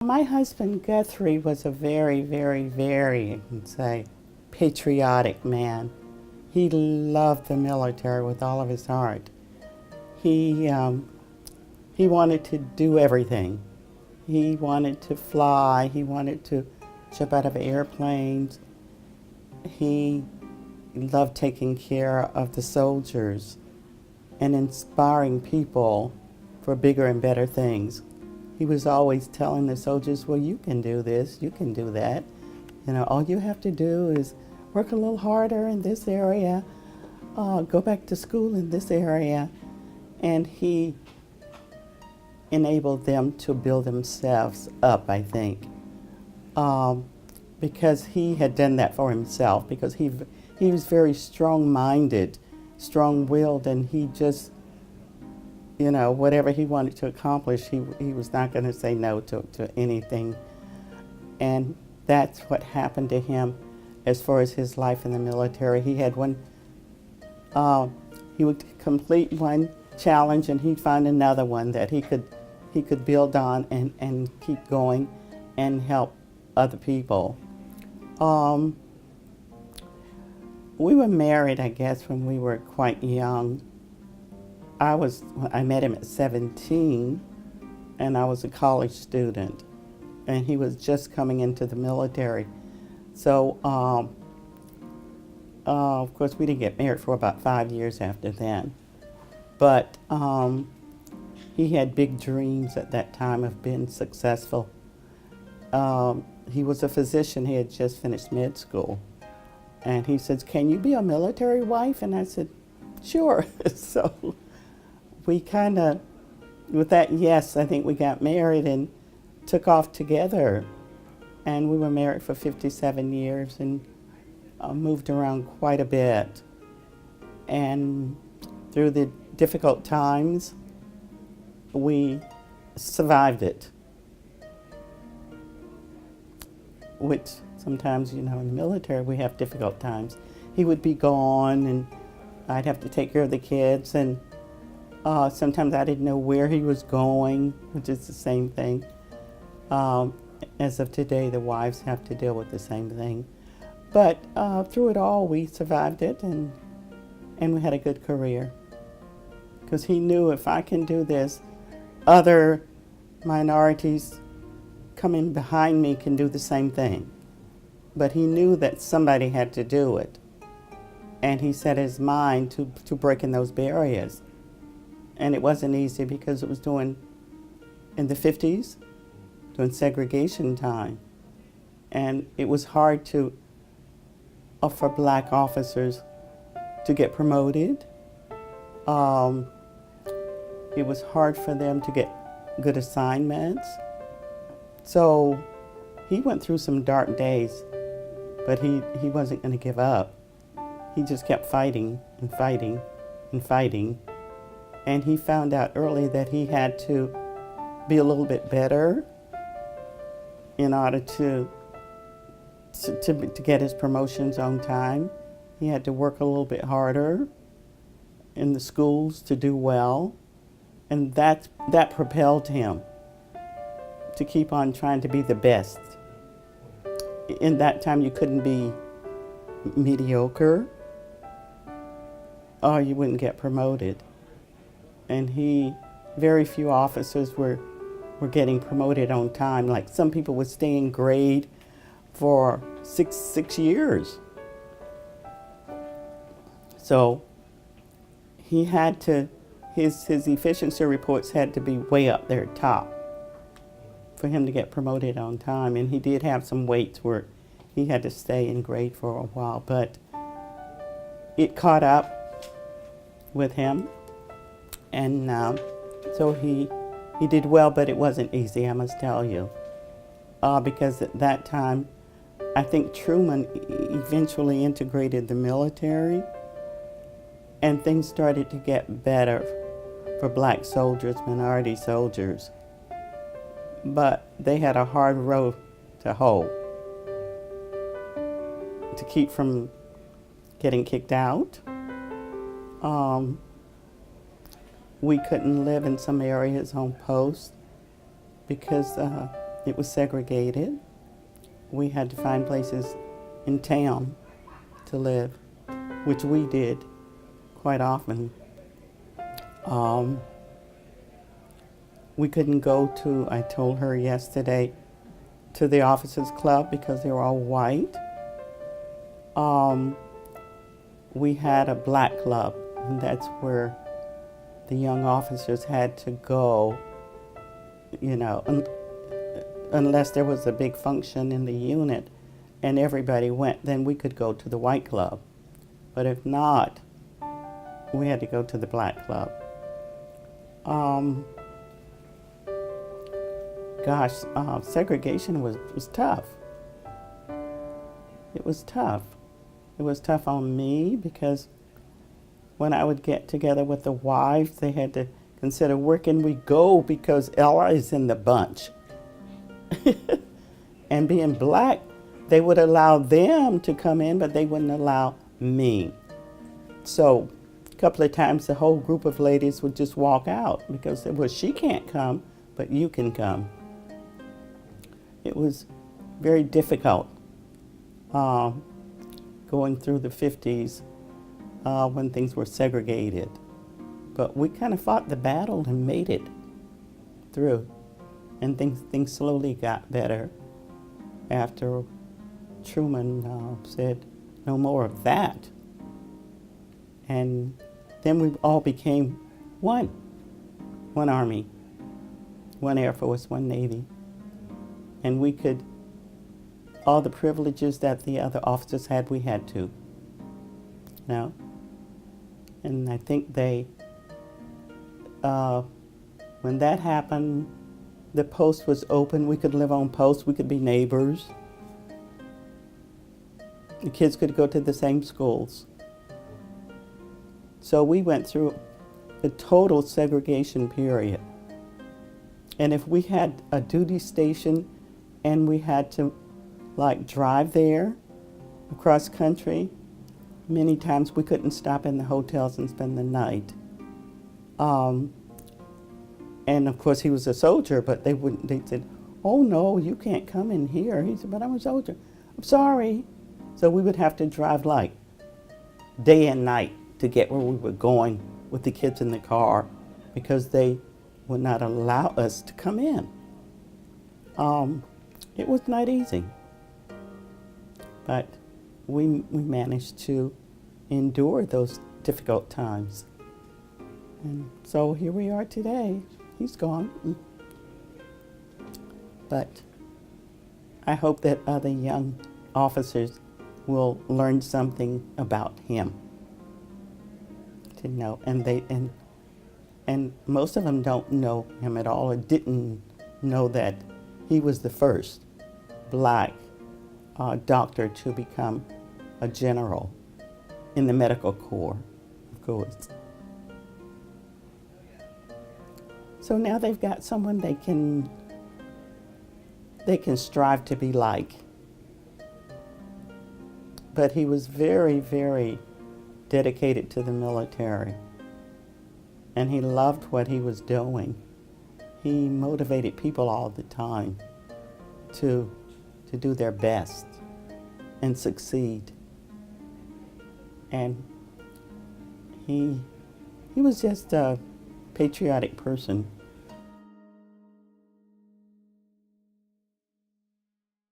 My husband Guthrie was a very, very, very, I can say, patriotic man. He loved the military with all of his heart. He wanted to do everything. He wanted to fly. He wanted to jump out of airplanes. He loved taking care of the soldiers and inspiring people for bigger and better things. He was always telling the soldiers, well, you can do this, you can do that. You know, all you have to do is work a little harder in this area, go back to school in this area. And he enabled them to build themselves up, I think, because he had done that for himself, because he was very strong-minded, strong-willed, and he just, you know, whatever he wanted to accomplish, he was not going to say no to anything. And that's what happened to him as far as his life in the military. He had he would complete one challenge and he'd find another one that he could build on and keep going and help other people. We were married, I guess, when we were quite young. I met him at 17, and I was a college student, and he was just coming into the military. So, of course, we didn't get married for about 5 years after then. But he had big dreams at that time of being successful. He was a physician. He had just finished med school. And he says, can you be a military wife? And I said, sure. So we kind of, with that yes, I think we got married and took off together. And we were married for 57 years and moved around quite a bit. And through the difficult times, we survived it. Which sometimes, you know, in the military, we have difficult times. He would be gone, and I'd have to take care of the kids, and sometimes I didn't know where he was going, which is the same thing. As of today, the wives have to deal with the same thing. But through it all, we survived it, and we had a good career. Because he knew if I can do this, other minorities coming behind me can do the same thing. But he knew that somebody had to do it. And he set his mind to breaking those barriers. And it wasn't easy because it was in the 50s, during segregation time. And it was hard for black officers to get promoted. It was hard for them to get good assignments. So he went through some dark days, but he wasn't going to give up. He just kept fighting and fighting and fighting. And he found out early that he had to be a little bit better in order to get his promotions on time. He had to work a little bit harder in the schools to do well. And that propelled him to keep on trying to be the best. In that time, you couldn't be mediocre or you wouldn't get promoted. And very few officers were getting promoted on time. Like some people would stay in grade for six years. So he had to, his efficiency reports had to be way up there top for him to get promoted on time. And he did have some waits where he had to stay in grade for a while, but it caught up with him. And so he did well, but it wasn't easy, I must tell you. Because at that time, I think Truman eventually integrated the military, and things started to get better for black soldiers, minority soldiers. But they had a hard road to hoe to keep from getting kicked out. We couldn't live in some areas on post because it was segregated. We had to find places in town to live, which we did quite often. We couldn't go to, I told her yesterday, to the officers club because they were all white. We had a black club, and that's where the young officers had to go, unless there was a big function in the unit and everybody went, then we could go to the white club. But if not, we had to go to the black club. Segregation was tough. It was tough. It was tough on me because when I would get together with the wives, they had to consider where can we go because Ella is in the bunch. And being black, they would allow them to come in, but they wouldn't allow me. So a couple of times the whole group of ladies would just walk out because they, well, she can't come, but you can come. It was very difficult going through the 50s when things were segregated. But we kind of fought the battle and made it through. And things slowly got better after Truman said, no more of that. And then we all became one Army, one Air Force, one Navy. And we could, all the privileges that the other officers had, we had to. And I think when that happened, the post was open. We could live on post. We could be neighbors. The kids could go to the same schools. So we went through a total segregation period. And if we had a duty station and we had to drive there across country, many times we couldn't stop in the hotels and spend the night. And of course he was a soldier, but they said, oh no, you can't come in here. He said, but I'm a soldier. I'm sorry. So we would have to drive day and night to get where we were going with the kids in the car because they would not allow us to come in. It was not easy, but we managed to endure those difficult times. And so here we are today. He's gone. But I hope that other young officers will learn something about him to know. And most of them don't know him at all or didn't know that he was the first black doctor to become a general in the medical corps, of course. So now they've got someone they can strive to be like. But he was very, very dedicated to the military. And he loved what he was doing. He motivated people all the time to do their best and succeed. And he was just a patriotic person.